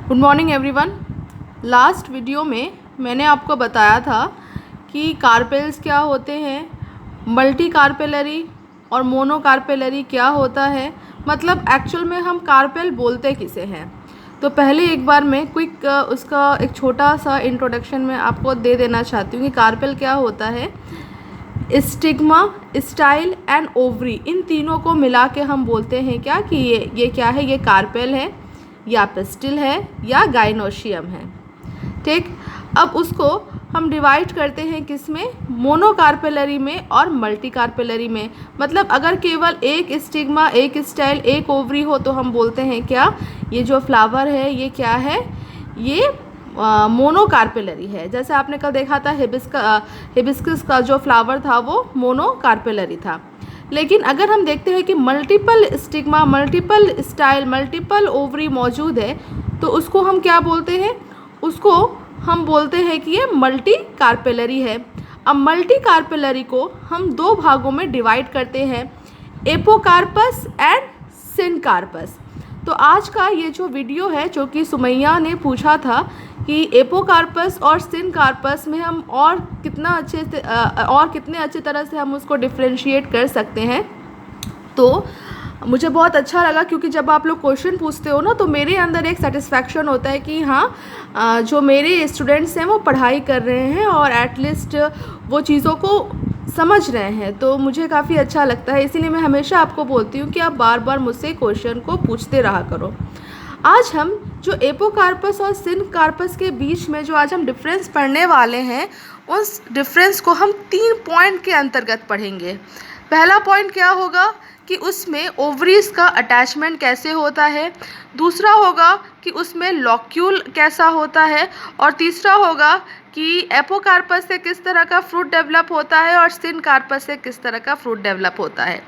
Good morning everyone. Last video में मैंने आपको बताया था कि कार्पेल्स क्या होते हैं, मल्टी कार्पेलरी और मोनो कार्पेलरी क्या होता है, मतलब एक्चुअल में हम कार्पेल बोलते किसे हैं। तो पहले एक बार मैं क्विक उसका एक छोटा सा इंट्रोडक्शन मैं आपको दे देना चाहती हूँ कि कार्पेल क्या होता है। स्टिग्मा, स्टाइल एंड ओवरी, इन तीनों को मिला के हम बोलते हैं क्या कि ये क्या है, ये कार्पेल है या पिस्टिल है या गाइनोशियम है। ठीक, अब उसको हम डिवाइड करते हैं किस में, मोनोकार्पेलरी में और मल्टी कार्पेलरी में। मतलब अगर केवल एक स्टिग्मा, एक स्टाइल, एक ओवरी हो तो हम बोलते हैं क्या, ये जो फ्लावर है ये क्या है, ये मोनोकार्पेलरी है। जैसे आपने कल देखा था हिबिस्कस का जो फ्लावर था वो मोनोकार्पेलरी था। लेकिन अगर हम देखते हैं कि multiple stigma, multiple style, multiple ovary मौजूद है तो उसको हम क्या बोलते हैं, उसको हम बोलते हैं कि ये मल्टी कार्पेलरी है। अब मल्टी कार्पेलरी को हम दो भागों में डिवाइड करते हैं, एपोकार्पस एंड सिनकार्पस। तो आज का ये जो वीडियो है, जो कि सुमैया ने पूछा था कि एपोकार्पस और सिनकार्पस में हम और कितने अच्छे तरह से हम उसको डिफ्रेंशिएट कर सकते हैं, तो मुझे बहुत अच्छा लगा। क्योंकि जब आप लोग क्वेश्चन पूछते हो ना तो मेरे अंदर एक सेटिस्फैक्शन होता है कि हाँ, जो मेरे स्टूडेंट्स हैं वो पढ़ाई कर रहे हैं और एटलीस्ट वो चीज़ों को समझ रहे हैं, तो मुझे काफ़ी अच्छा लगता है। इसीलिए मैं हमेशा आपको बोलती हूँ कि आप बार बार मुझसे क्वेश्चन को पूछते रहा करो। आज हम जो एपोकार्पस और सिनकार्पस के बीच में जो आज हम डिफरेंस पढ़ने वाले हैं, उस डिफरेंस को हम 3 पॉइंट के अंतर्गत पढ़ेंगे। पहला पॉइंट क्या होगा कि उसमें ओवरीज का अटैचमेंट कैसे होता है, दूसरा होगा कि उसमें लॉक्यूल कैसा होता है, और तीसरा होगा कि एपोकार्पस से किस तरह का फ्रूट डेवलप होता है और सिनकार्पस से किस तरह का फ्रूट डेवलप होता है।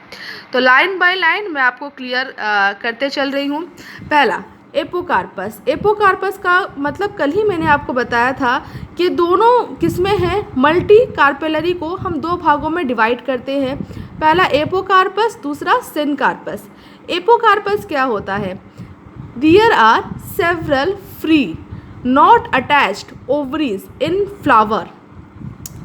तो लाइन बाय लाइन मैं आपको क्लियर करते चल रही हूँ। पहला, एपोकार्पस। एपोकार्पस का मतलब कल ही मैंने आपको बताया था कि दोनों किस्में हैं, मल्टी कार्पेलरी को हम दो भागों में डिवाइड करते हैं, पहला एपोकार्पस, दूसरा सिनकार्पस। एपोकार्पस क्या होता है, there are several free not attached ovaries in flower.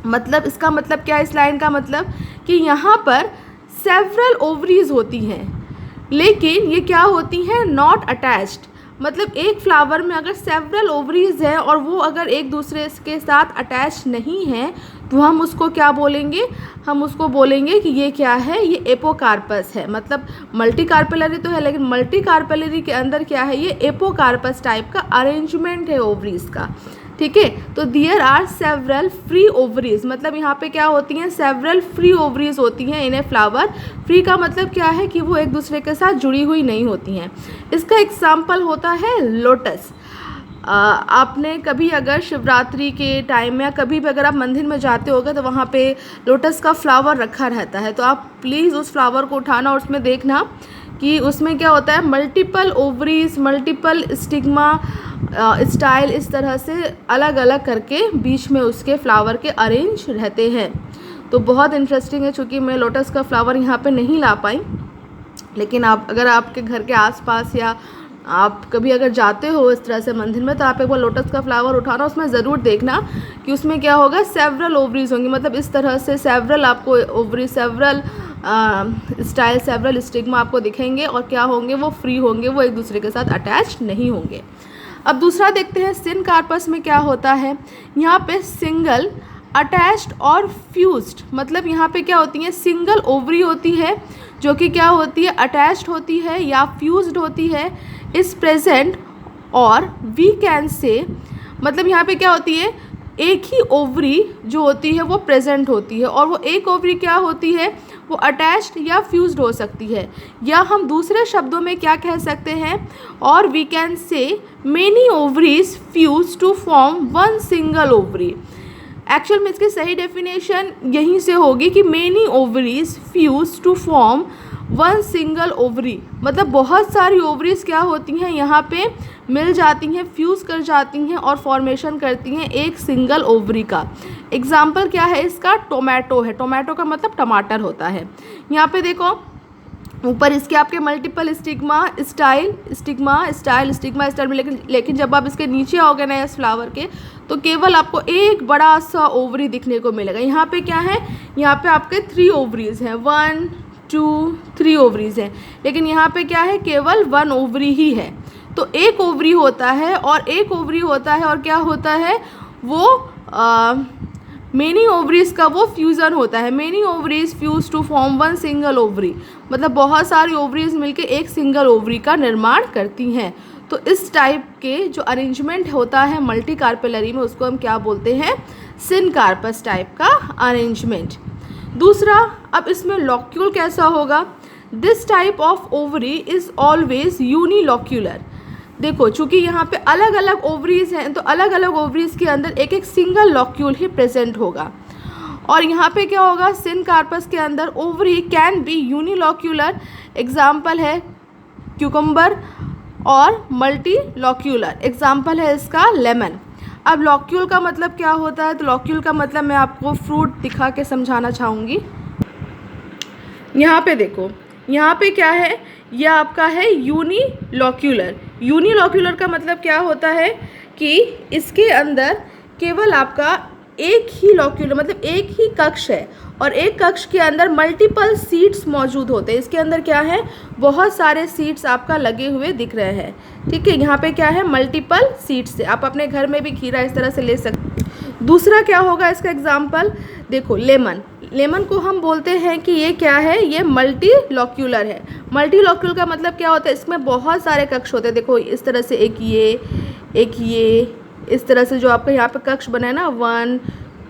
मतलब इसका मतलब क्या है, इस लाइन का मतलब कि यहाँ पर सेवरल ओवरीज होती हैं लेकिन ये क्या होती हैं, नॉट अटैच्ड। मतलब एक फ्लावर में अगर सेवरल ओवरीज हैं और वो अगर एक दूसरे के साथ अटैच नहीं हैं तो हम उसको क्या बोलेंगे, हम उसको बोलेंगे कि ये क्या है, ये एपोकार्पस है। मतलब मल्टी कार्पेलरी तो है लेकिन मल्टी कार्पेलरी के अंदर क्या है, ये एपोकार्पस टाइप का अरेंजमेंट है ओवरीज का। ठीक है, तो there are several free ovaries, मतलब यहाँ पे क्या होती हैं, सेवरल फ्री ओवरीज होती हैं इन ए फ्लावर। फ्री का मतलब क्या है कि वो एक दूसरे के साथ जुड़ी हुई नहीं होती हैं। इसका एग्जाम्पल होता है लोटस। आपने कभी अगर शिवरात्रि के टाइम में या कभी भी अगर आप मंदिर में जाते होगे तो वहाँ पे लोटस का फ्लावर रखा रहता है, तो आप प्लीज़ उस फ्लावर को उठाना और उसमें देखना कि उसमें क्या होता है, multiple ovaries, multiple stigma, style, इस तरह से अलग अलग करके बीच में उसके फ्लावर के अरेंज रहते हैं। तो बहुत इंटरेस्टिंग है। चूँकि मैं लोटस का फ्लावर यहाँ पे नहीं ला पाई, लेकिन आप अगर आपके घर के आसपास या आप कभी अगर जाते हो इस तरह से मंदिर में तो आप एक बार लोटस का फ्लावर उठाना, उसमें ज़रूर देखना कि उसमें क्या होगा, सेवरल ओवरीज होंगी। मतलब इस तरह से सेवरल आपको ovary, several style, several stigma आपको दिखेंगे और क्या होंगे, वो फ्री होंगे, वो एक दूसरे के साथ अटैच नहीं होंगे। अब दूसरा देखते हैं, सिनकार्पस में क्या होता है। यहाँ पे सिंगल, अटैच्ड और फ्यूज्ड, मतलब यहाँ पे क्या होती है, सिंगल ओवरी होती है जो कि क्या होती है, अटैच्ड होती है या फ्यूज्ड होती है, इज प्रेजेंट, और वी कैन से, मतलब यहाँ पे क्या होती है, एक ही ओवरी जो होती है वो प्रेजेंट होती है और वो एक ओवरी क्या होती है, वो अटैच्ड या फ्यूज्ड हो सकती है। या हम दूसरे शब्दों में क्या कह सकते हैं, और we can say many ovaries fuse to form one single ovary. Actual में इसकी सही डेफिनेशन यहीं से होगी कि many ovaries fuse to form one single ovary, मतलब बहुत सारी ओवरीज क्या होती हैं, यहाँ पे मिल जाती हैं, फ्यूज़ कर जाती हैं और फॉर्मेशन करती हैं एक सिंगल ओवरी का। एग्जाम्पल क्या है इसका, टोमेटो है। टोमेटो का मतलब टमाटर होता है। यहाँ पे देखो, ऊपर इसके आपके मल्टीपल स्टिग्मा स्टाइल में, लेकिन जब आप इसके नीचे आओगे ना इस फ्लावर के, तो केवल आपको एक बड़ा सा ओवरी दिखने को मिलेगा। यहाँ पे क्या है, यहाँ पे आपके 3 ओवरीज हैं, 1 2 3 ओवरीज हैं, लेकिन यहाँ पे क्या है, केवल 1 ओवरी ही है। तो एक ओवरी होता है और एक ओवरी होता है और क्या होता है वो मेनी ओवरीज का वो फ्यूज़न होता है। Many ovaries fuse to form 1 single ovary, मतलब बहुत सारी ओवरीज मिलके एक सिंगल ओवरी का निर्माण करती हैं। तो इस टाइप के जो अरेंजमेंट होता है मल्टी कार्पेलरी में, उसको हम क्या बोलते हैं, सिनकार्पस टाइप का अरेंजमेंट। दूसरा, अब इसमें लॉक्यूल कैसा होगा, this type of ovary is always unilocular. देखो चूँकि यहाँ पे अलग अलग ओवरीज हैं, तो अलग अलग ओवरीज के अंदर एक एक सिंगल लॉक्यूल ही प्रेजेंट होगा। और यहाँ पे क्या होगा, सिनकार्पस के अंदर ovary can be unilocular, example है क्यूकम्बर, और मल्टी लॉक्यूलर, एग्जाम्पल है इसका लेमन। अब लॉक्यूल का मतलब क्या होता है, तो लॉक्यूल का मतलब मैं आपको फ्रूट दिखा के समझाना चाहूँगी। यहाँ पे देखो, यहाँ पे क्या है, यह आपका है यूनिलॉक्यूलर। यूनिलॉक्यूलर का मतलब क्या होता है कि इसके अंदर केवल आपका एक ही लॉक्यूलर, मतलब एक ही कक्ष है, और एक कक्ष के अंदर मल्टीपल सीट्स मौजूद होते हैं। इसके अंदर क्या है, बहुत सारे सीट्स आपका लगे हुए दिख रहे हैं, ठीक है। यहाँ पे क्या है, मल्टीपल सीट्स है। आप अपने घर में भी खीरा इस तरह से ले सकते हैं। दूसरा क्या होगा इसका एग्जाम्पल, देखो लेमन। लेमन को हम बोलते हैं कि ये क्या है, ये मल्टी लॉक्यूलर है। मल्टी लॉक्यूलर का मतलब क्या होता है, इसमें बहुत सारे कक्ष होते हैं। देखो इस तरह से एक ये इस तरह से जो आपका यहाँ पे कक्ष बना है ना, 1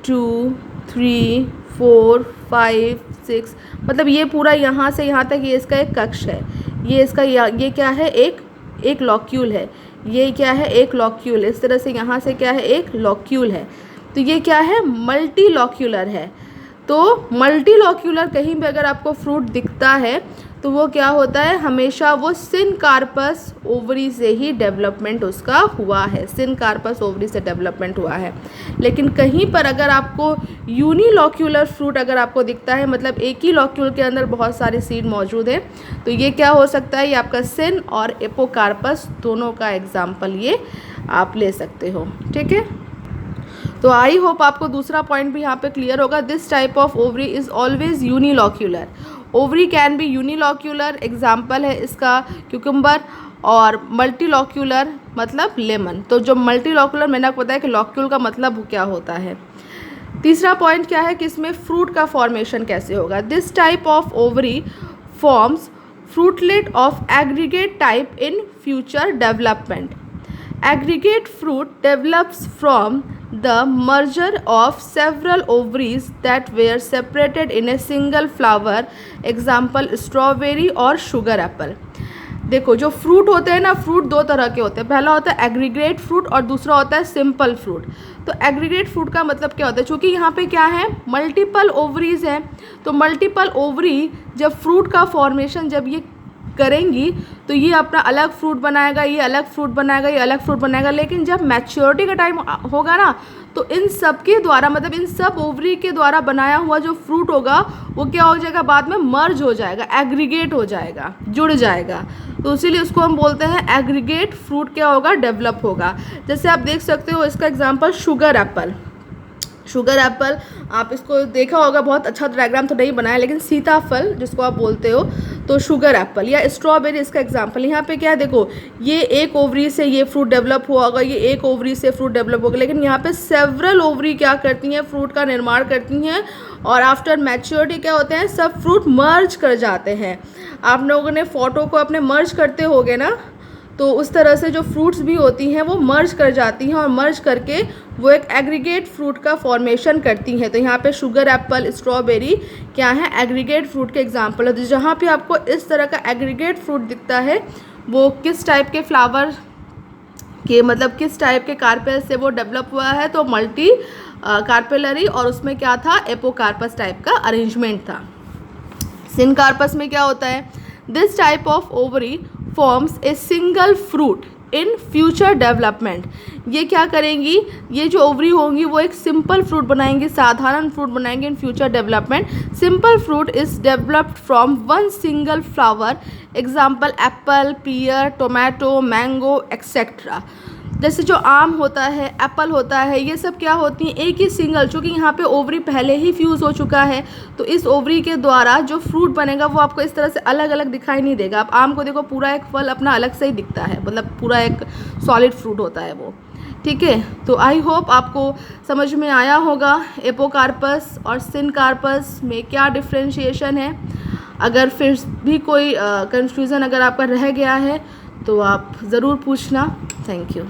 2 3 4 5 6, मतलब ये पूरा यहाँ से यहाँ तक ये इसका एक कक्ष है। ये इसका ये क्या है, एक लॉक्यूल है। ये क्या है, एक लॉक्यूल। इस तरह से यहाँ से क्या है, एक लॉक्यूल है। तो ये क्या है, मल्टी लॉक्यूलर है। तो मल्टी लॉक्यूलर कहीं भी अगर आपको फ्रूट दिखता है तो वो क्या होता है, हमेशा वो सिनकार्पस ओवरी से ही डेवलपमेंट उसका हुआ है, सिनकार्पस ओवरी से डेवलपमेंट हुआ है। लेकिन कहीं पर अगर आपको यूनिलॉक्यूलर फ्रूट अगर आपको दिखता है, मतलब एक ही लॉक्यूल के अंदर बहुत सारे सीड मौजूद हैं, तो ये क्या हो सकता है, ये आपका सिन और एपोकार्पस दोनों का एग्जाम्पल ये आप ले सकते हो, ठीक है। तो आई होप आपको दूसरा पॉइंट भी यहाँ पे क्लियर होगा। This type of ovary is always unilocular. Ovary can be unilocular, example है इसका क्यूकम्बर, और मल्टीलॉक्यूलर मतलब लेमन। तो जो मल्टीलॉक्यूलर मैंने आपको बताया कि लॉक्यूल का मतलब क्या होता है। तीसरा पॉइंट क्या है कि इसमें फ्रूट का फॉर्मेशन कैसे होगा। This type of ovary forms fruitlet of aggregate type in future development. Aggregate fruit develops from the merger of several ovaries that were separated in a single flower, example strawberry और sugar apple। देखो जो fruit होते हैं ना, fruit दो तरह के होते हैं। पहला होता है एग्रीगेट फ्रूट और दूसरा होता है सिंपल फ्रूट। तो एग्रीगेट फ्रूट का मतलब क्या होता है, चूँकि यहाँ पे क्या है, मल्टीपल ओवरीज हैं, तो मल्टीपल ओवरी जब फ्रूट का फॉर्मेशन जब ये करेंगी तो ये अपना अलग फ्रूट बनाएगा, ये अलग फ्रूट बनाएगा, ये अलग फ्रूट बनाएगा। लेकिन जब मैच्योरिटी का टाइम होगा ना, तो इन सब के द्वारा, मतलब इन सब ओवरी के द्वारा बनाया हुआ जो फ्रूट होगा वो क्या हो जाएगा, बाद में मर्ज हो जाएगा, एग्रीगेट हो जाएगा, जुड़ जाएगा। तो इसीलिए उसको हम बोलते हैं एग्रीगेट फ्रूट क्या होगा, डेवलप होगा। जैसे आप देख सकते हो इसका example sugar Apple. Sugar Apple आप इसको देखा होगा, बहुत अच्छा डायग्राम तो नहीं बनाया, लेकिन सीताफल जिसको आप बोलते हो, तो शुगर एप्पल या स्ट्रॉबेरी इसका एग्जांपल। यहाँ पे क्या है, देखो ये एक ओवरी से ये फ्रूट डेवलप हुआ होगा, ये एक ओवरी से फ्रूट डेवलप होगा, लेकिन यहाँ पे सेवरल ओवरी क्या करती हैं, फ्रूट का निर्माण करती हैं, और आफ्टर मैच्योरिटी क्या होते हैं, सब फ्रूट मर्ज कर जाते हैं। आप लोगों ने फोटो को अपने मर्ज करते होगे ना, तो उस तरह से जो फ्रूट्स भी होती हैं वो मर्ज कर जाती हैं, और मर्ज करके वो एक एग्रीगेट फ्रूट का फॉर्मेशन करती हैं। तो यहाँ पे शुगर एप्पल, स्ट्रॉबेरी क्या है, एग्रीगेट फ्रूट के एग्जांपल है। तो जहाँ पे आपको इस तरह का एग्रीगेट फ्रूट दिखता है वो किस टाइप के फ्लावर के, मतलब किस टाइप के कार्पेल से वो डेवलप हुआ है, तो मल्टी कार्पेलरी, और उसमें क्या था, एपोकार्पस टाइप का अरेंजमेंट था। सिनकार्पस में क्या होता है, this type of ovary forms a single fruit in future development. ये क्या करेंगी, ये जो ओवरी होंगी वो एक सिंपल फ्रूट बनाएंगी, साधारण फ्रूट बनाएंगे in future development. Simple fruit is developed from one single flower, example apple, pear, tomato, mango etcetera. जैसे जो आम होता है, एप्पल होता है, ये सब क्या होती हैं, एक ही सिंगल, चूँकि यहाँ पे ओवरी पहले ही फ्यूज़ हो चुका है तो इस ओवरी के द्वारा जो फ्रूट बनेगा वो आपको इस तरह से अलग अलग दिखाई नहीं देगा। आप आम को देखो, पूरा एक फल अपना अलग से ही दिखता है, मतलब पूरा एक सॉलिड फ्रूट होता है वो। ठीक है, तो आई होप आपको समझ में आया होगा एपोकार्पस और सिनकार्पस में क्या डिफ्रेंशिएशन है। अगर फिर भी कोई कन्फ्यूज़न अगर आपका रह गया है तो आप ज़रूर पूछना। Thank you.